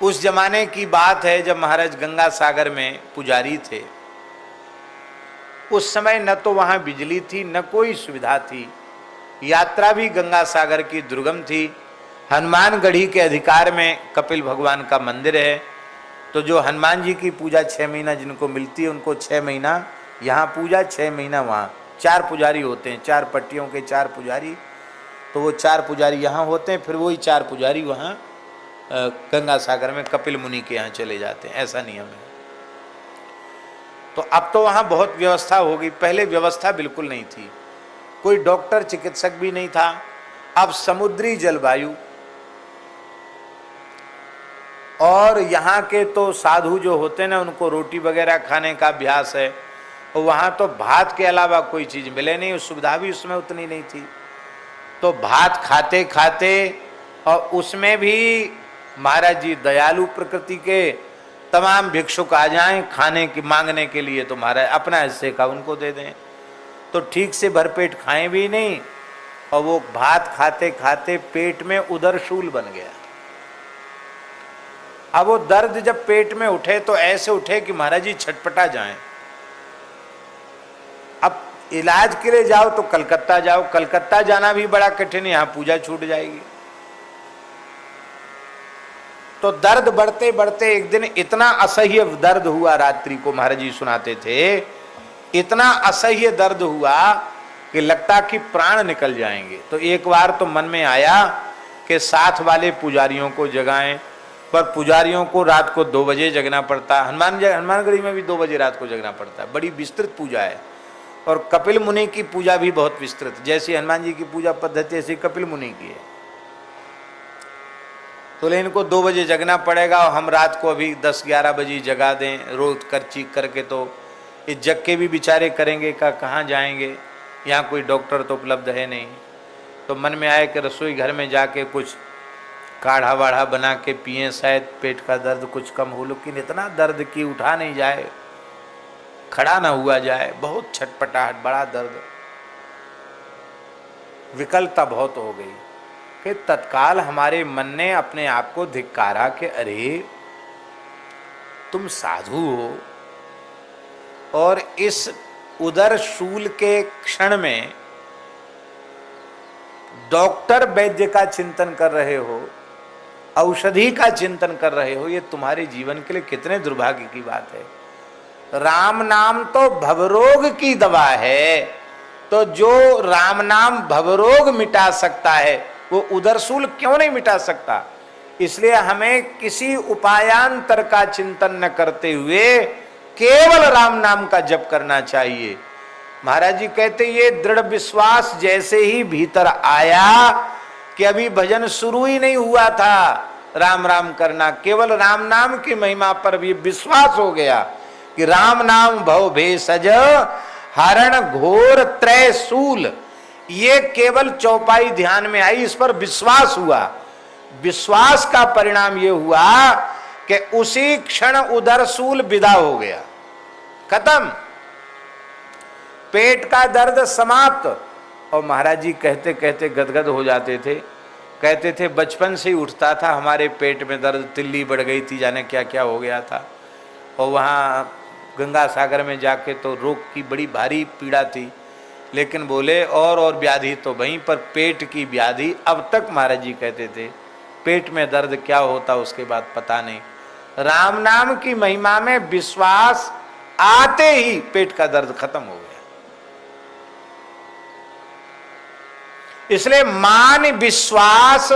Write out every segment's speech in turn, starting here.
उस जमाने की बात है जब महाराज गंगा सागर में पुजारी थे। उस समय न तो वहाँ बिजली थी न कोई सुविधा थी, यात्रा भी गंगा सागर की दुर्गम थी। हनुमानगढ़ी के अधिकार में कपिल भगवान का मंदिर है, तो जो हनुमान जी की पूजा 6 महीना जिनको मिलती है उनको 6 महीना यहाँ पूजा, 6 महीना वहाँ। 4 पुजारी होते हैं, 4 पट्टियों के 4 पुजारी, तो वो 4 पुजारी यहाँ होते हैं, फिर वही 4 पुजारी वहाँ गंगा सागर में कपिल मुनि के यहाँ चले जाते हैं, ऐसा नियम है। तो अब तो वहाँ बहुत व्यवस्था हो गई, पहले व्यवस्था बिल्कुल नहीं थी, कोई डॉक्टर चिकित्सक भी नहीं था। अब समुद्री जलवायु और यहाँ के तो साधु जो होते हैं ना, उनको रोटी वगैरह खाने का अभ्यास है, और वहाँ तो भात के अलावा कोई चीज़ मिले नहीं, सुविधा भी उसमें उतनी नहीं थी। तो भात खाते खाते, और उसमें भी महाराज जी दयालु प्रकृति के, तमाम भिक्षुक आ जाएं खाने की मांगने के लिए, तो महाराज अपना हिस्से का उनको दे दें, तो ठीक से भरपेट खाएं भी नहीं, और वो भात खाते खाते पेट में उदरशूल बन गया। अब वो दर्द जब पेट में उठे तो ऐसे उठे कि महाराज जी छटपटा जाएं। अब इलाज के लिए जाओ तो कलकत्ता जाओ, कलकत्ता जाना भी बड़ा कठिन, यहाँ पूजा छूट जाएगी। तो दर्द बढ़ते बढ़ते एक दिन इतना असह्य दर्द हुआ, रात्रि को महाराज जी सुनाते थे, इतना असह्य दर्द हुआ कि लगता कि प्राण निकल जाएंगे। तो एक बार तो मन में आया कि साथ वाले पुजारियों को जगाएं, पर पुजारियों को रात को 2 बजे जगना पड़ता। हनुमानगढ़ी में भी 2 बजे रात को जगना पड़ता है, बड़ी विस्तृत पूजा है। और कपिल मुनि की पूजा भी बहुत विस्तृत, जैसी हनुमान जी की पूजा पद्धति ऐसी कपिल मुनि की है। तो इनको 2 बजे जगना पड़ेगा, और हम रात को अभी 10-11 बजे जगा दें रोज करची करके, तो ये जग के भी बेचारे करेंगे का कहाँ जाएंगे, यहाँ कोई डॉक्टर तो उपलब्ध है नहीं। तो मन में आया कि रसोई घर में जाके कुछ काढ़ा वाढ़ा बना के पिए, शायद पेट का दर्द कुछ कम हो। लेकिन इतना दर्द कि उठा नहीं जाए, खड़ा ना हुआ जाए, बहुत छटपटाहट, बड़ा दर्द, विकलता बहुत हो गई कि तत्काल हमारे मन ने अपने आप को धिक्कारा कि अरे तुम साधु हो, और इस उदर शूल के क्षण में डॉक्टर वैद्य का चिंतन कर रहे हो, औषधि का चिंतन कर रहे हो, ये तुम्हारे जीवन के लिए कितने दुर्भाग्य की बात है। राम नाम तो भवरोग की दवा है, तो जो राम नाम भवरोग मिटा सकता है वो उदरशूल क्यों नहीं मिटा सकता। इसलिए हमें किसी उपायांतर का चिंतन न करते हुए केवल राम नाम का जप करना चाहिए। महाराज जी कहते ये दृढ़ विश्वास जैसे ही भीतर आया कि अभी भजन शुरू ही नहीं हुआ था, राम राम करना, केवल राम नाम की महिमा पर भी विश्वास हो गया कि राम नाम भव भेषज हरण घोर त्रय शूल, ये केवल चौपाई ध्यान में आई, इस पर विश्वास हुआ। विश्वास का परिणाम ये हुआ कि उसी क्षण उदरशूल विदा हो गया, खत्म, पेट का दर्द समाप्त। और महाराज जी कहते कहते गदगद हो जाते थे, कहते थे बचपन से ही उठता था हमारे पेट में दर्द, तिल्ली बढ़ गई थी, जाने क्या क्या हो गया था। और वहाँ गंगा सागर में जाके तो रोग की बड़ी भारी पीड़ा थी, लेकिन बोले और व्याधि तो वहीं पर, पेट की व्याधि अब तक महाराज जी कहते थे पेट में दर्द क्या होता उसके बाद पता नहीं। राम नाम की महिमा में विश्वास आते ही पेट का दर्द खत्म हो गया। इसलिए मान विश्वास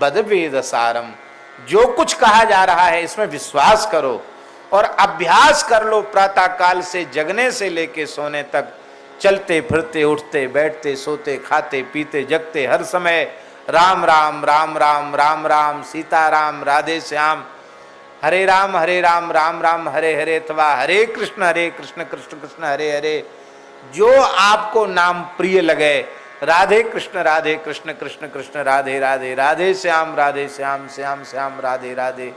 बद वेद सारम, जो कुछ कहा जा रहा है इसमें विश्वास करो और अभ्यास कर लो। प्रातः काल से जगने से लेके सोने तक, चलते फिरते उठते बैठते सोते खाते पीते जगते हर समय राम राम राम राम राम राम सीता राम राधे श्याम, हरे राम राम राम हरे हरे, अथवा हरे कृष्ण कृष्ण कृष्ण हरे हरे, जो आपको नाम प्रिय लगे, राधे कृष्ण कृष्ण कृष्ण राधे राधे, राधे श्याम श्याम श्याम राधे राधे,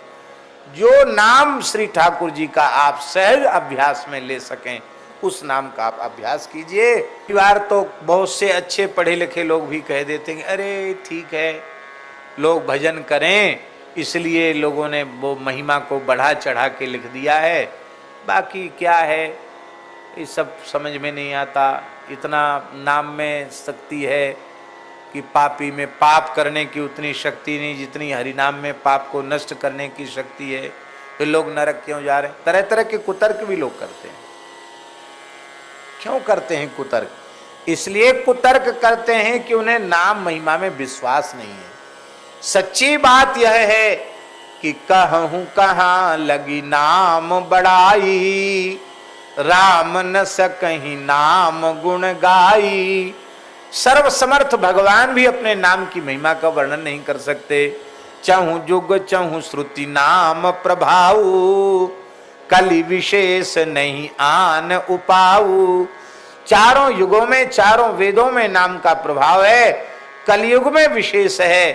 जो नाम श्री ठाकुर जी का आप सहज अभ्यास में ले सकें उस नाम का आप अभ्यास कीजिए। कई बार तो बहुत से अच्छे पढ़े लिखे लोग भी कह देते हैं अरे ठीक है लोग भजन करें इसलिए लोगों ने वो महिमा को बढ़ा चढ़ा के लिख दिया है। बाकी क्या है ये सब समझ में नहीं आता। इतना नाम में शक्ति है कि पापी में पाप करने की उतनी शक्ति नहीं जितनी हरि नाम में पाप को नष्ट करने की शक्ति है। तो लोग नरक क्यों जा रहे हैं? तरह तरह के कुतर्क भी लोग करते हैं। क्यों करते हैं कुतर्क? इसलिए कुतर्क करते हैं कि उन्हें नाम महिमा में विश्वास नहीं है। सच्ची बात यह है कि कहूं कहां लगी नाम बड़ाई, राम न सकहीं नाम गुण गाई। सर्व समर्थ भगवान भी अपने नाम की महिमा का वर्णन नहीं कर सकते। चहु जुग चहु श्रुति नाम प्रभाऊ, कलि विशेष नहीं आन उपाऊ। चारों युगों में चारों वेदों में नाम का प्रभाव है, कलयुग में विशेष है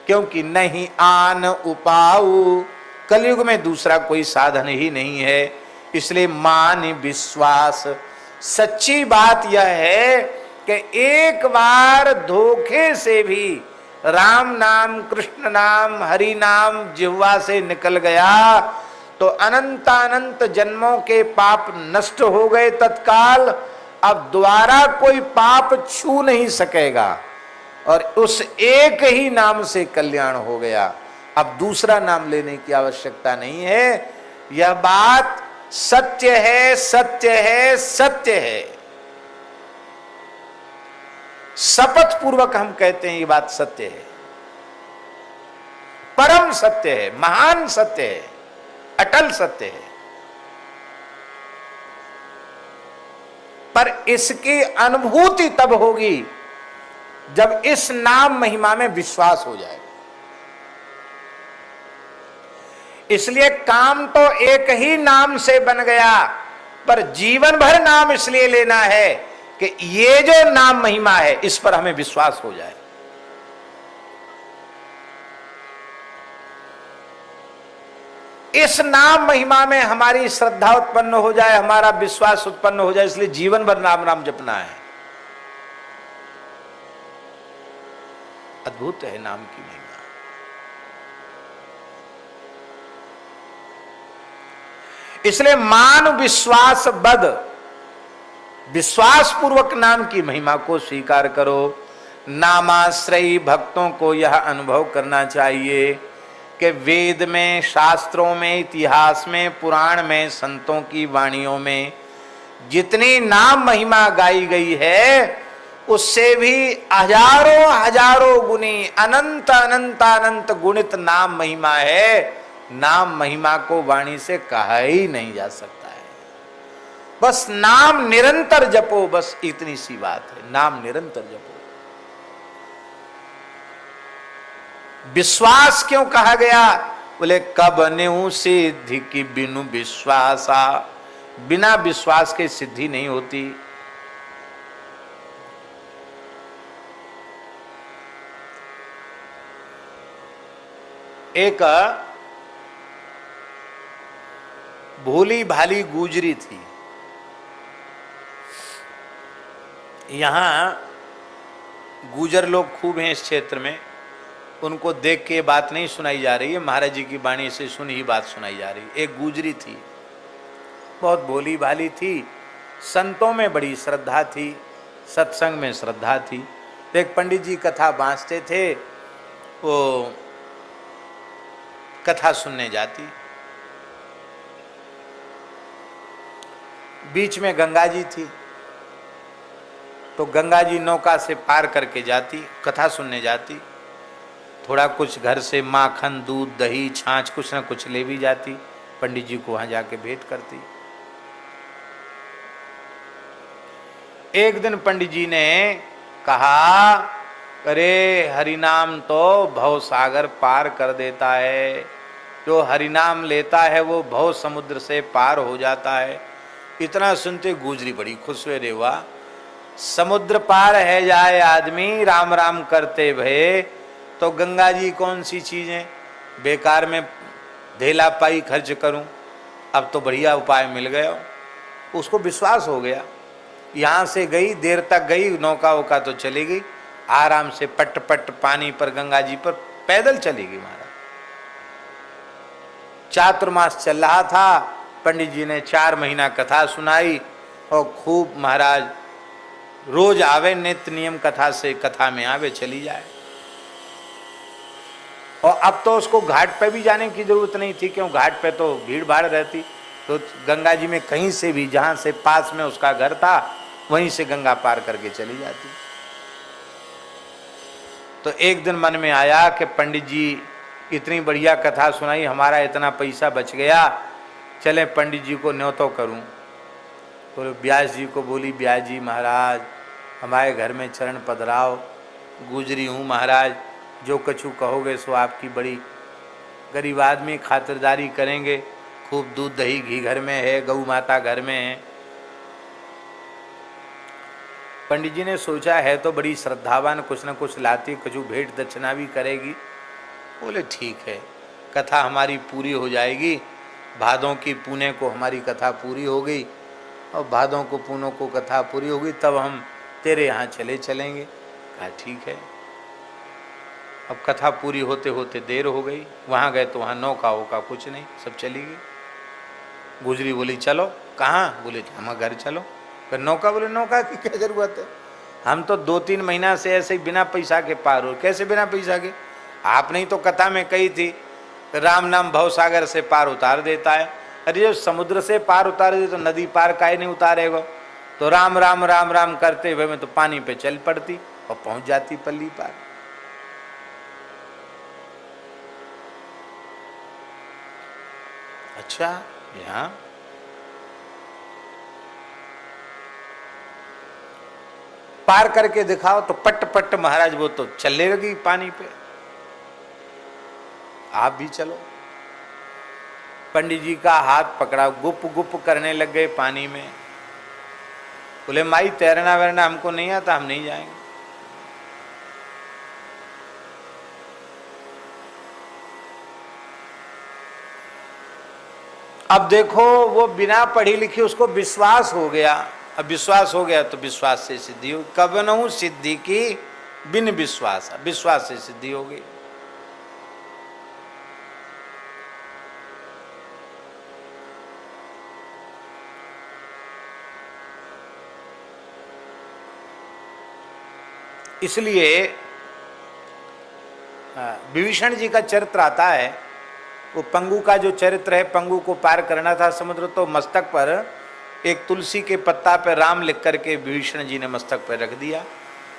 क्योंकि नहीं आन उपाऊ। कलयुग में दूसरा कोई साधन ही नहीं है, इसलिए मान विश्वास। सच्ची बात यह है कि एक बार धोखे से भी राम नाम कृष्ण नाम हरि नाम जिह्वा से निकल गया तो अनंत अनंत जन्मों के पाप नष्ट हो गए तत्काल। अब दोबारा कोई पाप छू नहीं सकेगा और उस एक ही नाम से कल्याण हो गया। अब दूसरा नाम लेने की आवश्यकता नहीं है। यह बात सत्य है, सत्य है, सत्य है। शपथ पूर्वक हम कहते हैं ये बात सत्य है, परम सत्य है, महान सत्य है, अटल सत्य है। पर इसकी अनुभूति तब होगी जब इस नाम महिमा में विश्वास हो जाए। इसलिए काम तो एक ही नाम से बन गया, पर जीवन भर नाम इसलिए लेना है कि ये जो नाम महिमा है इस पर हमें विश्वास हो जाए। इस नाम महिमा में हमारी श्रद्धा उत्पन्न हो जाए, हमारा विश्वास उत्पन्न हो जाए, इसलिए जीवन भर नाम नाम जपना है। अद्भुत है नाम की महिमा। इसलिए मान विश्वास बद, विश्वास पूर्वक नाम की महिमा को स्वीकार करो। नामाश्रयी भक्तों को यह अनुभव करना चाहिए कि वेद में, शास्त्रों में, इतिहास में, पुराण में, संतों की वाणियों में जितनी नाम महिमा गाई गई है उससे भी हजारों हजारों गुनी अनंत अनंत अनंत गुणित नाम महिमा है। नाम महिमा को वाणी से कहा ही नहीं जा सकता है। बस नाम निरंतर जपो, बस इतनी सी बात है। नाम निरंतर जपो। विश्वास क्यों कहा गया? बोले कब न्यू सिद्धि की बिनु विश्वासा, बिना विश्वास के सिद्धि नहीं होती। एक भोली भाली गुजरी थी। यहां गुजर लोग खूब हैं इस क्षेत्र में, उनको देख के बात नहीं सुनाई जा रही है, महाराज जी की वाणी से सुनी ही बात सुनाई जा रही है। एक गुजरी थी, बहुत भोली भाली थी, संतों में बड़ी श्रद्धा थी, सत्संग में श्रद्धा थी। तो एक पंडित जी कथा बांचते थे, वो कथा सुनने जाती। बीच में गंगा जी थी, तो गंगा जी नौका से पार करके जाती, कथा सुनने जाती। थोड़ा कुछ घर से माखन, दूध, दही, छाछ कुछ ना कुछ ले भी जाती, पंडित जी को वहां जाके भेंट करती। एक दिन पंडित जी ने कहा, अरे हरिनाम तो भव सागर पार कर देता है, जो हरिनाम लेता है वो भव समुद्र से पार हो जाता है। इतना सुनते गुजरी बड़ी खुश हुए, रे वाह, समुद्र पार है जाए आदमी राम राम करते भये, तो गंगा जी कौन सी चीज है, बेकार में धेला पाई खर्च करूं, अब तो बढ़िया उपाय मिल गया। उसको विश्वास हो गया। यहाँ से गई, देर तक गई, नौका वोका तो चली गई, आराम से पट पट पानी पर गंगा जी पर पैदल चली गई महाराज। चातुर्मास चल रहा था, पंडित जी ने 4 महीना कथा सुनाई और खूब महाराज रोज आवे, नित्य नियम कथा से कथा में आवे, चली जाए। और अब तो उसको घाट पे भी जाने की जरूरत नहीं थी, क्यों घाट पे तो भीड़ भाड़ रहती, तो गंगा जी में कहीं से भी, जहां से पास में उसका घर था वहीं से गंगा पार करके चली जाती। तो एक दिन मन में आया कि पंडित जी इतनी बढ़िया कथा सुनाई, हमारा इतना पैसा बच गया, चले पंडित जी को न्योतो करूं। तो व्यास जी को बोली, व्यास जी महाराज हमारे घर में चरण पधराओ, गुजरी हूँ महाराज, जो कछु कहोगे सो आपकी बड़ी, गरीब आदमी खातिरदारी करेंगे, खूब दूध दही घी घर में है, गौ माता घर में है। पंडित जी ने सोचा है तो बड़ी श्रद्धावान, कुछ न कुछ लाती, कुछ भेंट दक्षिणा भी करेगी। बोले ठीक है, कथा हमारी पूरी हो जाएगी, भादों की पुणे को हमारी कथा पूरी हो गई, और भादों को पुनों को कथा पूरी हो गई, तब हम तेरे यहाँ चलेंगे। कहा ठीक है। अब कथा पूरी होते होते देर हो गई, वहाँ गए तो वहाँ नौका वोका कुछ नहीं, सब चली गई। गुजरी बोली चलो, कहाँ? बोले हम घर चलो। फिर नौका, बोले नौका की क्या जरूरत है, हम तो 2-3 महीना से ऐसे ही बिना पैसा के पार हो। कैसे बिना पैसा के? आपने ही तो कथा में कही थी राम नाम भवसागर से पार उतार देता है। अरे जो समुद्र से पार उतार दे तो नदी पार काहे नहीं उतारेगा? तो राम राम राम राम करते हुए मैं तो पानी पे चल पड़ती और पहुंच जाती पल्ली पार। अच्छा, यहाँ पार करके दिखाओ तो पट पट महाराज वो तो चलने लगी पानी पे, आप भी चलो। पंडित जी का हाथ पकड़ा, गुप गुप करने लग गए पानी में। बोले माई तैरना वैरना हमको नहीं आता, हम नहीं जाएंगे। अब देखो वो बिना पढ़ी लिखी, उसको विश्वास हो गया। अब विश्वास हो गया तो विश्वास से सिद्धि हो। कब न सिद्धि की बिन विश्वास, विश्वास से सिद्धि हो गई। इसलिए विभीषण जी का चरित्र आता है, वो पंगु का जो चरित्र है, पंगु को पार करना था समुद्र, तो मस्तक पर एक तुलसी के पत्ता पर राम लिख करके विभीषण जी ने मस्तक पर रख दिया,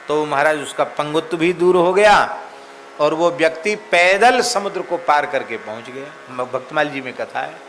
तो महाराज उसका पंगुत्व भी दूर हो गया और वो व्यक्ति पैदल समुद्र को पार करके पहुंच गया। भक्तमाल जी में कथा है।